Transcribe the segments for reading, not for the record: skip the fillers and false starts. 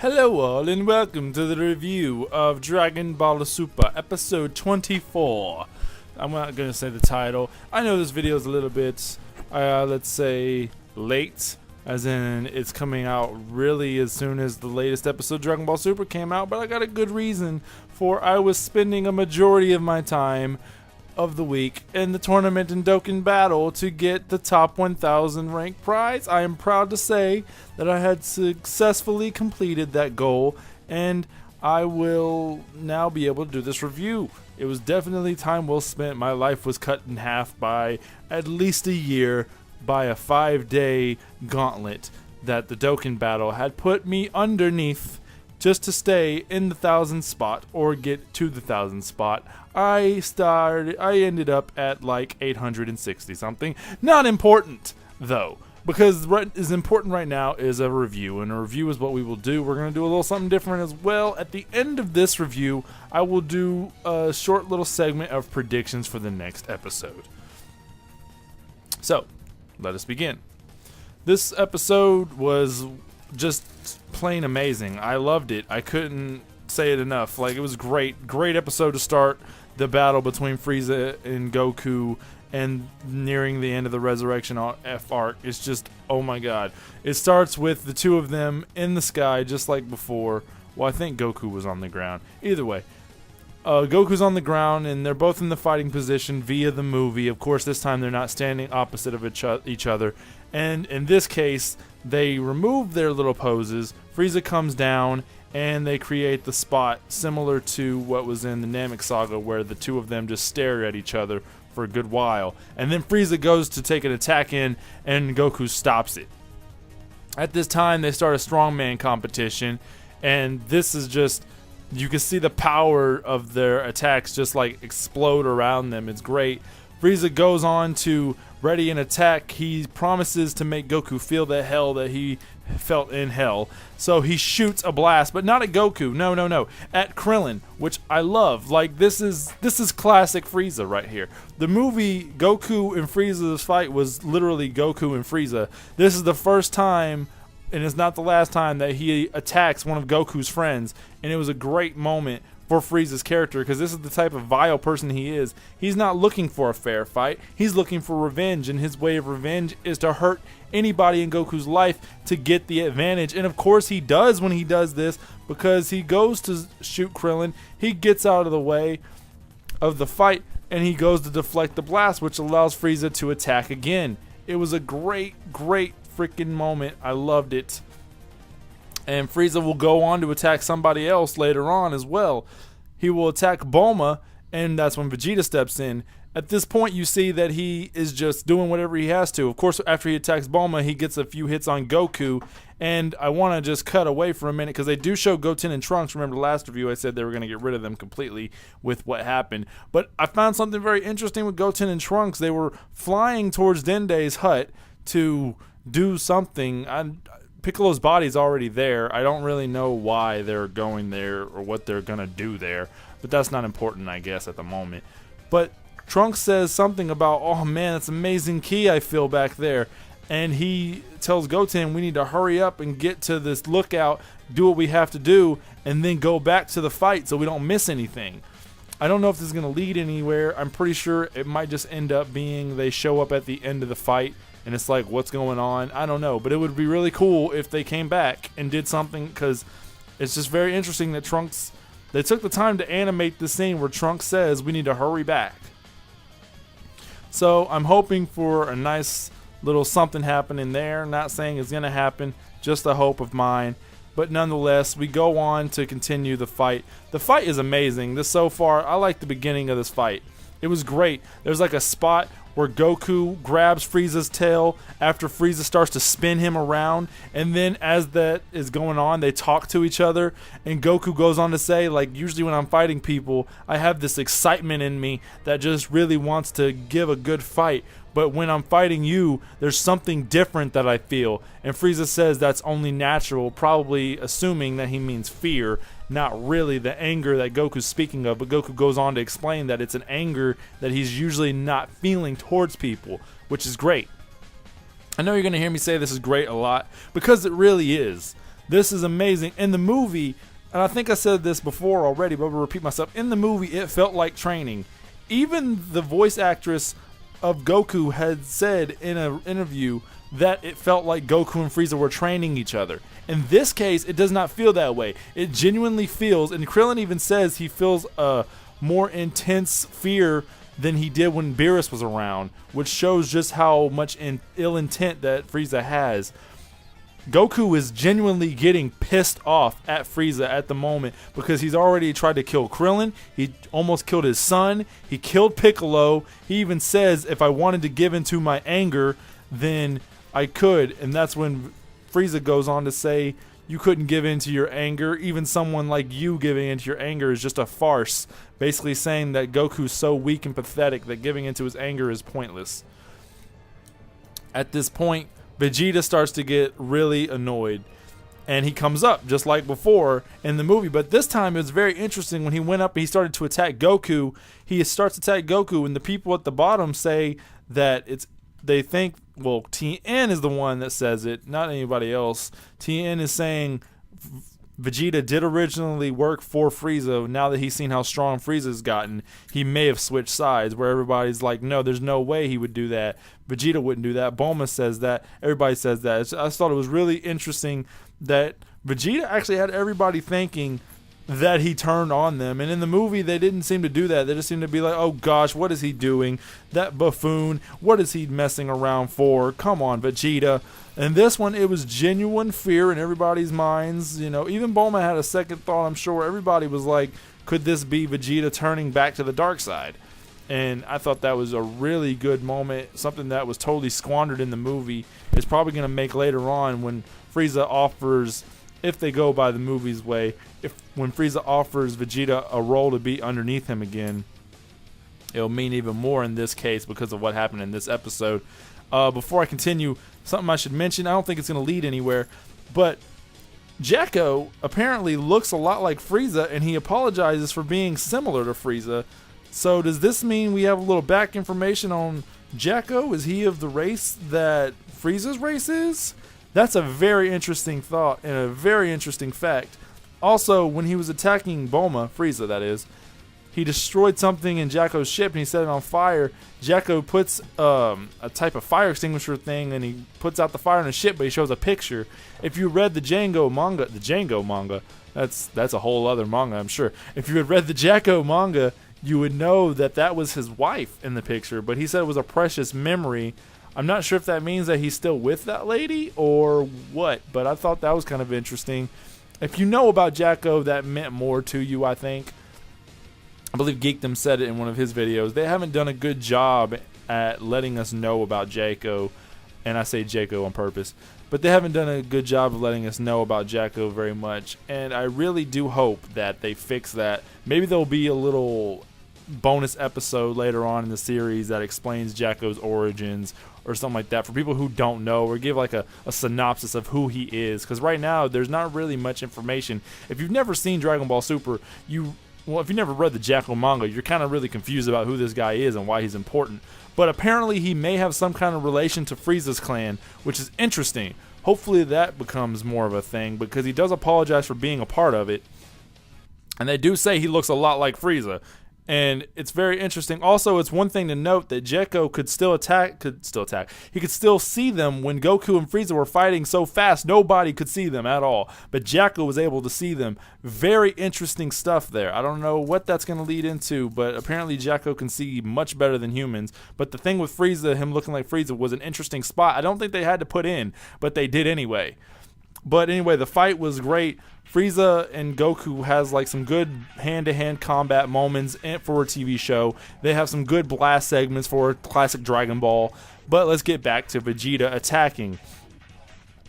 Hello all and welcome to the review of Dragon Ball Super episode 24. I'm not going to say the title. I know this video is a little bit, let's say, late. As in, it's coming out really as soon as the latest episode of Dragon Ball Super came out. But I got a good reason for I was spending a majority of my time of the week in the tournament in Dokkan Battle to get the top 1000 rank prize. I am proud to say that I had successfully completed that goal, and I will now be able to do this review. It was definitely time well spent. My life was cut in half by at least a year by a 5-day gauntlet that the Dokkan Battle had put me underneath just to stay in the 1000 spot or get to the 1000 spot. I ended up at like 860 something. Not important though, because what is important right now is a review, and a review is what we will do. We're going to do a little something different as well. At the end of this review, I will do a short little segment of predictions for the next episode. So, let us begin. This episode was just plain amazing. I loved it. I couldn't say it enough. Like, it was great. Great episode to start the battle between Frieza and Goku and nearing the end of the Resurrection F arc. It's just, oh my god. It starts with the two of them in the sky just like before. Well, I think Goku was on the ground. Either way, Goku's on the ground and they're both in the fighting position via the movie. Of course, this time they're not standing opposite of each other. And in this case, they remove their little poses. Frieza comes down and they create the spot similar to what was in the Namek Saga, where the two of them just stare at each other for a good while. And then Frieza goes to take an attack in, and Goku stops it. At this time, they start a strongman competition, and this is just, you can see the power of their attacks just like explode around them. It's great. Frieza goes on to ready an attack. He promises to make Goku feel the hell that he felt in hell. So he shoots a blast, but not at Goku. No. At Krillin, which I love. Like, this is classic Frieza right here. The movie Goku and Frieza's fight was literally Goku and Frieza. This is the first time, and it's not the last time, that he attacks one of Goku's friends, and it was a great moment for Frieza's character, because this is the type of vile person he is. He's not looking for a fair fight. He's looking for revenge, and his way of revenge is to hurt anybody in Goku's life to get the advantage. And of course he does when he does this, because he goes to shoot Krillin. He gets out of the way of the fight, and he goes to deflect the blast, which allows Frieza to attack again. It was a great freaking moment. I loved it. And Frieza will go on to attack somebody else later on as well. He will attack Bulma, and that's when Vegeta steps in. At this point, you see that he is just doing whatever he has to. Of course, after he attacks Bulma, he gets a few hits on Goku. And I want to just cut away for a minute, because they do show Goten and Trunks. Remember the last review I said they were going to get rid of them completely with what happened. But I found something very interesting with Goten and Trunks. They were flying towards Dende's hut to do something. Piccolo's body's already there. I don't really know why they're going there or what they're gonna do there, but that's not important, I guess, at the moment. But Trunks says something about, oh man, that's amazing ki I feel back there. And he tells Goten, we need to hurry up and get to this lookout, do what we have to do, and then go back to the fight so we don't miss anything. I don't know if this is gonna lead anywhere. I'm pretty sure it might just end up being they show up at the end of the fight and it's like, what's going on? I don't know. But it would be really cool if they came back and did something, because it's just very interesting that Trunks, they took the time to animate the scene where Trunks says, we need to hurry back. So I'm hoping for a nice little something happening there. Not saying it's going to happen, just a hope of mine. But nonetheless, we go on to continue the fight. The fight is amazing. So far, I like the beginning of this fight. It was great. There's like a spot where Goku grabs Frieza's tail after Frieza starts to spin him around, and then as that is going on, they talk to each other, and Goku goes on to say, like, usually when I'm fighting people, I have this excitement in me that just really wants to give a good fight, but when I'm fighting you, there's something different that I feel. And Frieza says that's only natural, probably assuming that he means fear, not really the anger that Goku's speaking of. But Goku goes on to explain that it's an anger that he's usually not feeling towards people, which is great. I know you're going to hear me say this is great a lot, because it really is. This is amazing. In the movie, and I think I said this before already, but I'll repeat myself. In the movie, it felt like training. Even the voice actress of Goku had said in an interview that it felt like Goku and Frieza were training each other. In this case, it does not feel that way. It genuinely feels, and Krillin even says he feels a more intense fear than he did when Beerus was around, which shows just how much ill intent that Frieza has. Goku is genuinely getting pissed off at Frieza at the moment because he's already tried to kill Krillin. He almost killed his son. He killed Piccolo. He even says, if I wanted to give into my anger, then I could. And that's when Frieza goes on to say, you couldn't give in to your anger. Even someone like you giving into your anger is just a farce. Basically saying that Goku's so weak and pathetic that giving into his anger is pointless. At this point, Vegeta starts to get really annoyed, and he comes up just like before in the movie, but this time it was very interesting. When he went up and he started to attack Goku, he starts to attack Goku, and the people at the bottom say that they think, well, TN is the one that says it, not anybody else. TN is saying Vegeta did originally work for Frieza. Now that he's seen how strong Frieza's gotten, he may have switched sides, where everybody's like, no, there's no way he would do that. Vegeta wouldn't do that. Bulma says that. Everybody says that. I just thought it was really interesting that Vegeta actually had everybody thinking that he turned on them. And in the movie, they didn't seem to do that. They just seemed to be like, oh gosh, what is he doing? That buffoon, what is he messing around for? Come on, Vegeta. And this one, it was genuine fear in everybody's minds. You know, even Bulma had a second thought, I'm sure. Everybody was like, could this be Vegeta turning back to the dark side? And I thought that was a really good moment, something that was totally squandered in the movie. It's probably going to make later on when Frieza offers, if they go by the movie's way, when Frieza offers Vegeta a role to be underneath him again, it'll mean even more in this case because of what happened in this episode. Before I continue, something I should mention, I don't think it's going to lead anywhere, but Jacko apparently looks a lot like Frieza, and he apologizes for being similar to Frieza. So does this mean we have a little back information on Jacko? Is he of the race that Frieza's race is? That's a very interesting thought and a very interesting fact. Also, when he was attacking Bulma, Frieza that is, he destroyed something in Jacko's ship and he set it on fire. Jacko puts a type of fire extinguisher thing and he puts out the fire on the ship, but he shows a picture. If you read the Django manga, that's a whole other manga, I'm sure. If you had read the Jacko manga, you would know that that was his wife in the picture, but he said it was a precious memory. I'm not sure if that means that he's still with that lady or what, but I thought that was kind of interesting. If you know about Jacko, that meant more to you, I think. I believe Geekdom said it in one of his videos. They haven't done a good job at letting us know about Jacko, and I say Jacko on purpose, but they haven't done a good job of letting us know about Jacko very much, and I really do hope that they fix that. Maybe there'll be a little bonus episode later on in the series that explains Jacko's origins or something like that for people who don't know, or give like a synopsis of who he is, because right now there's not really much information. If you've never seen Dragon Ball Super, if you never read the Jacko manga, you're kind of really confused about who this guy is and why he's important. But apparently he may have some kind of relation to Frieza's clan, which is interesting. Hopefully that becomes more of a thing, because he does apologize for being a part of it. And they do say he looks a lot like Frieza. And it's very interesting. Also, it's one thing to note that Jacko could still attack. He could still see them when Goku and Frieza were fighting so fast, nobody could see them at all. But Jacko was able to see them. Very interesting stuff there. I don't know what that's going to lead into, but apparently Jacko can see much better than humans. But the thing with Frieza, him looking like Frieza, was an interesting spot. I don't think they had to put in, but they did anyway. But anyway, the fight was great. Frieza and Goku has like some good hand-to-hand combat moments for a TV show. They have some good blast segments for classic Dragon Ball. But let's get back to Vegeta attacking,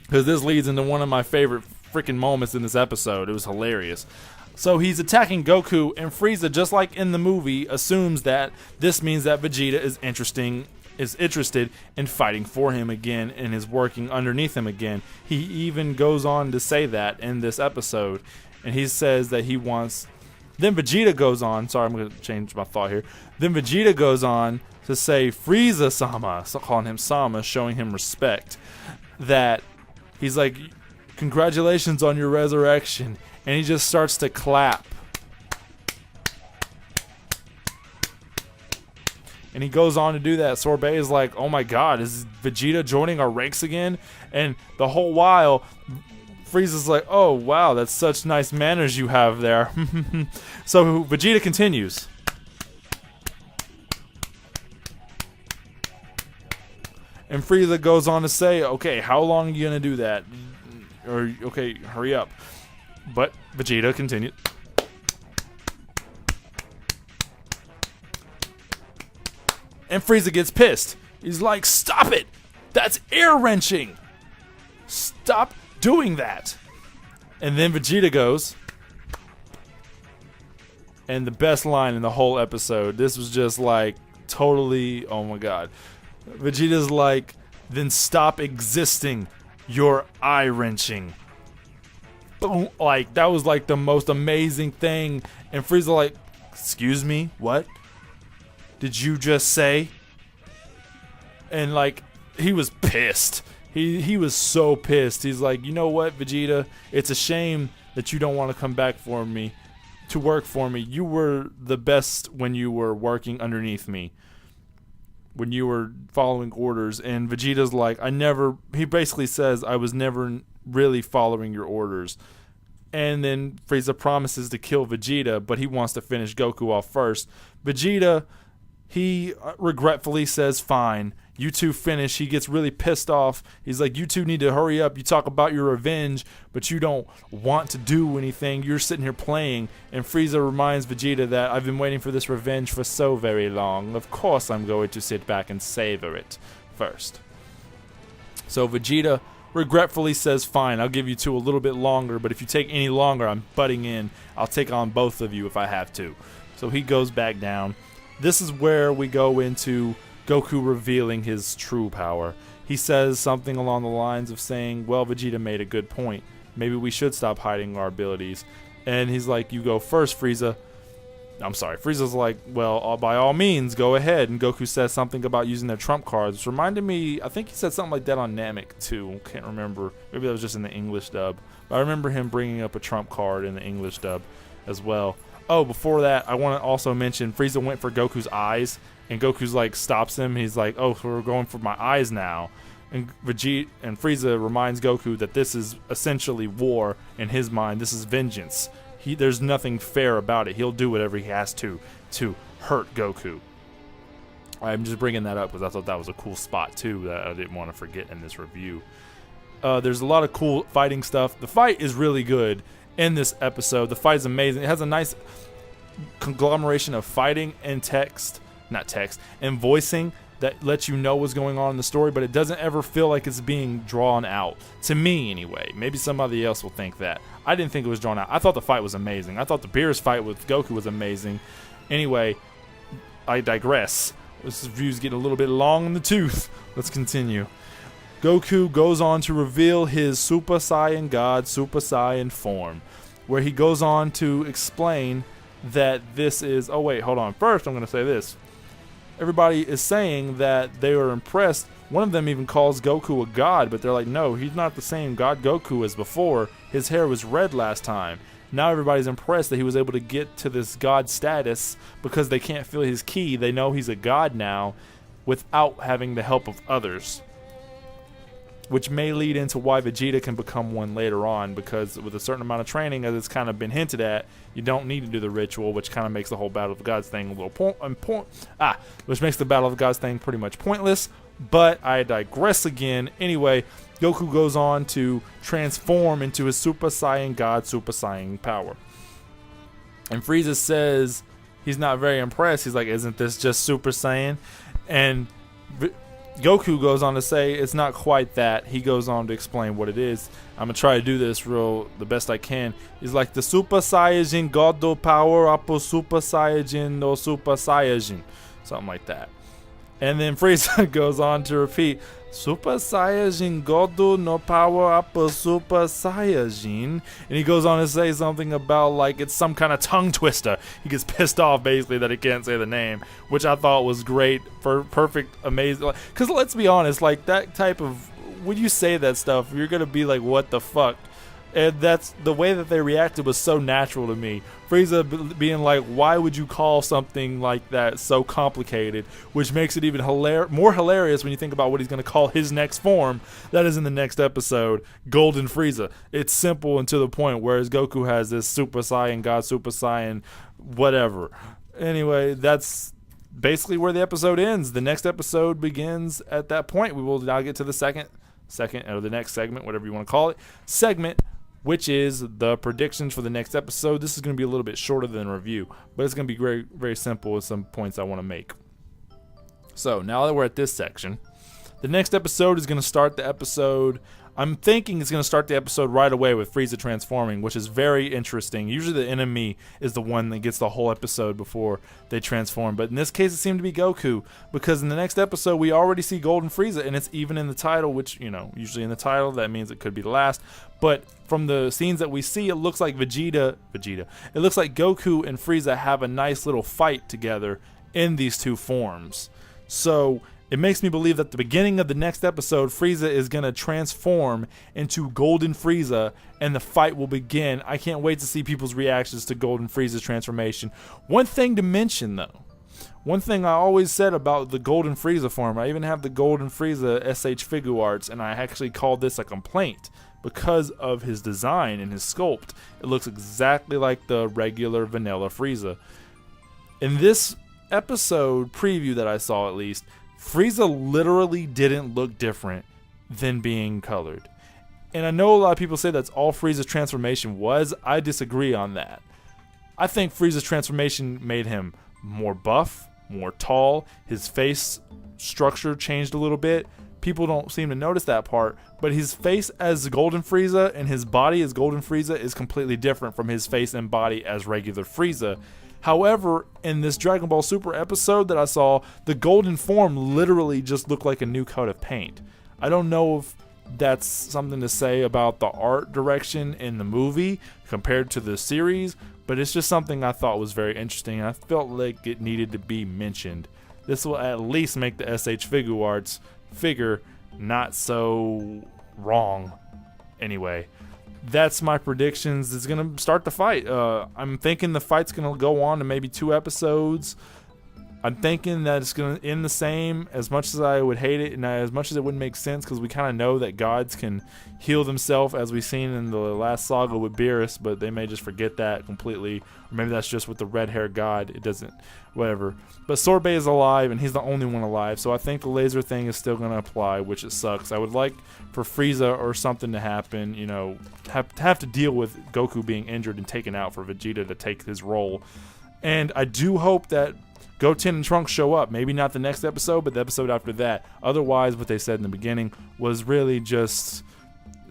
because this leads into one of my favorite freaking moments in this episode. It was hilarious. So he's attacking Goku, and Frieza, just like in the movie, assumes that this means that Vegeta is interested in fighting for him again and is working underneath him again. He even goes on to say that in this episode, and he says that he wants. Then Vegeta goes on. Sorry, I'm going to change my thought here. Then Vegeta goes on to say Frieza-sama, so calling him Sama, showing him respect. That he's like, congratulations on your resurrection. And he just starts to clap. And he goes on to do that. Sorbet is like, oh my god, is Vegeta joining our ranks again? And the whole while, Frieza's like, oh wow, that's such nice manners you have there. So Vegeta continues. And Frieza goes on to say, okay, how long are you going to do that? Or, okay, hurry up. But Vegeta continues. And Frieza gets pissed. He's like, stop it! That's air wrenching! Stop doing that! And then Vegeta goes. And the best line in the whole episode. This was just like totally, oh my god. Vegeta's like, then stop existing. You're eye wrenching. Boom! Like, that was like the most amazing thing. And Frieza like, excuse me, what? Did you just say? And like, he was pissed. He was so pissed. He's like, you know what, Vegeta? It's a shame that you don't want to come back for me, to work for me. You were the best when you were working underneath me, when you were following orders. And Vegeta's like, he basically says, I was never really following your orders. And then Frieza promises to kill Vegeta, but he wants to finish Goku off first. Vegeta, he regretfully says, fine, you two finish. He gets really pissed off. He's like, you two need to hurry up. You talk about your revenge, but you don't want to do anything. You're sitting here playing. And Frieza reminds Vegeta that I've been waiting for this revenge for so very long. Of course I'm going to sit back and savor it first. So Vegeta regretfully says, fine, I'll give you two a little bit longer, but if you take any longer, I'm butting in. I'll take on both of you if I have to. So he goes back down. This is where we go into Goku revealing his true power. He says something along the lines of saying, well, Vegeta made a good point. Maybe we should stop hiding our abilities. And he's like, you go first, Frieza. I'm sorry, Frieza's like, well, by all means, go ahead. And Goku says something about using their trump cards, which reminded me, I think he said something like that on Namek too. Can't remember. Maybe that was just in the English dub. But I remember him bringing up a trump card in the English dub as well. Oh, before that, I want to also mention Frieza went for Goku's eyes, and Goku's like stops him. He's like, "Oh, so we're going for my eyes now." And Vegeta and Frieza reminds Goku that this is essentially war in his mind. This is vengeance. There's nothing fair about it. He'll do whatever he has to hurt Goku. I'm just bringing that up because I thought that was a cool spot too that I didn't want to forget in this review. There's a lot of cool fighting stuff. The fight is really good in this episode. The fight is amazing. It has a nice conglomeration of fighting and and voicing that lets you know what's going on in the story, but it doesn't ever feel like it's being drawn out. To me, anyway. Maybe somebody else will think that. I didn't think it was drawn out. I thought the fight was amazing. I thought the Beerus fight with Goku was amazing. Anyway, I digress. This review's getting a little bit long in the tooth. Let's continue. Goku goes on to reveal his Super Saiyan God, Super Saiyan form, where he goes on to explain that this is... Oh, wait, hold on. First, I'm going to say this. Everybody is saying that they were impressed. One of them even calls Goku a god, but they're like, no, he's not the same God Goku as before. His hair was red last time. Now everybody's impressed that he was able to get to this god status because they can't feel his ki. They know he's a god now without having the help of others, which may lead into why Vegeta can become one later on, because with a certain amount of training, as it's kind of been hinted at, you don't need to do the ritual, which kind of makes the whole Battle of the Gods thing a little which makes the Battle of the Gods thing pretty much pointless. But I digress again. Anyway, Goku goes on to transform into his Super Saiyan God, Super Saiyan power. And Frieza says he's not very impressed. He's like, isn't this just Super Saiyan? And Goku goes on to say it's not quite that. He goes on to explain what it is. I'm going to try to do this the best I can. He's like, the Super Saiyajin God do power up Super Saiyajin no Super Saiyajin. Something like that. And then Frieza goes on to repeat, Super Saiyajin Godu no power up Super Saiyajin. And he goes on to say something about like it's some kind of tongue twister. He gets pissed off basically that he can't say the name, which I thought was great, for perfect, amazing. Because let's be honest, like that type of, when you say that stuff, you're going to be like, what the fuck? And that's the way that they reacted was so natural to me. Frieza being like, why would you call something like that so complicated? Which makes it even more hilarious when you think about what he's going to call his next form. That is in the next episode, Golden Frieza. It's simple and to the point, whereas Goku has this Super Saiyan, God Super Saiyan, whatever. Anyway, that's basically where the episode ends. The next episode begins at that point. We will now get to the second or the next segment, whatever you want to call it, which is the predictions for the next episode. This is going to be a little bit shorter than a review, but it's going to be very, very simple with some points I want to make. So now that we're at this section, the next episode is going to start the episode. I'm thinking it's going to start the episode right away with Frieza transforming, which is very interesting. Usually the enemy is the one that gets the whole episode before they transform, but in this case it seemed to be Goku, because in the next episode we already see Golden Frieza, and it's even in the title, which, you know, usually in the title that means it could be the last, but from the scenes that we see, it looks like it looks like Goku and Frieza have a nice little fight together in these two forms. So it makes me believe that at the beginning of the next episode, Frieza is going to transform into Golden Frieza, and the fight will begin. I can't wait to see people's reactions to Golden Frieza's transformation. One thing to mention, though. One thing I always said about the Golden Frieza form, I even have the Golden Frieza SH Figuarts, and I actually called this a complaint because of his design and his sculpt. It looks exactly like the regular vanilla Frieza. In this episode preview that I saw, at least, Frieza literally didn't look different than being colored. And I know a lot of people say that's all Frieza's transformation was. I disagree on that. I think Frieza's transformation made him more buff, more tall. His face structure changed a little bit. People don't seem to notice that part, but his face as Golden Frieza and his body as Golden Frieza is completely different from his face and body as regular Frieza. However, in this Dragon Ball Super episode that I saw, the golden form literally just looked like a new coat of paint. I don't know if that's something to say about the art direction in the movie compared to the series, but it's just something I thought was very interesting, and I felt like it needed to be mentioned. This will at least make the SH Figuarts figure not so wrong. Anyway, that's my predictions. It's going to start the fight. I'm thinking the fight's going to go on to maybe 2 episodes. I'm thinking that it's going to end the same, as much as I would hate it and as much as it wouldn't make sense, because we kind of know that gods can heal themselves, as we've seen in the last saga with Beerus, but they may just forget that completely. Or maybe that's just with the red-haired god. It doesn't, whatever. But Sorbet is alive, and he's the only one alive, so I think the laser thing is still going to apply, which it sucks. I would like for Frieza or something to happen, you know, have to deal with Goku being injured and taken out for Vegeta to take his role. And I do hope that Goten and Trunks show up. Maybe not the next episode, but the episode after that. Otherwise, what they said in the beginning was really just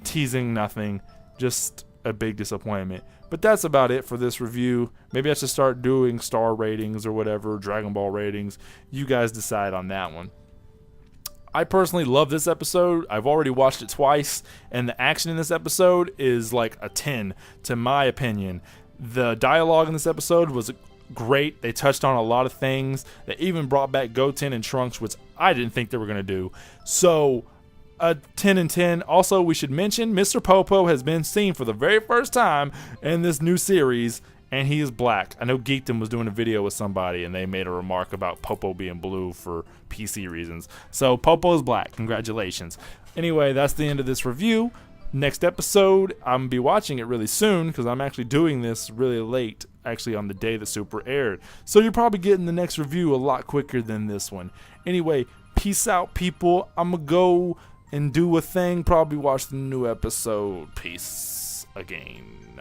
teasing nothing. Just a big disappointment. But that's about it for this review. Maybe I should start doing star ratings or whatever, Dragon Ball ratings. You guys decide on that one. I personally love this episode. I've already watched it twice, and the action in this episode is like a 10, to my opinion. The dialogue in this episode was great. They touched on a lot of things. They even brought back Goten and Trunks, which I didn't think they were going to do. So, a 10 and 10. Also, we should mention Mr. Popo has been seen for the very first time in this new series, and he is black. I know Geekdom was doing a video with somebody, and they made a remark about Popo being blue for PC reasons. So, Popo is black. Congratulations. Anyway, that's the end of this review. Next episode, I'm going to be watching it really soon, because I'm actually doing this really late, actually on the day that Super aired. So you're probably getting the next review a lot quicker than this one. Anyway, peace out, people. I'm going to go and do a thing, probably watch the new episode. Peace again.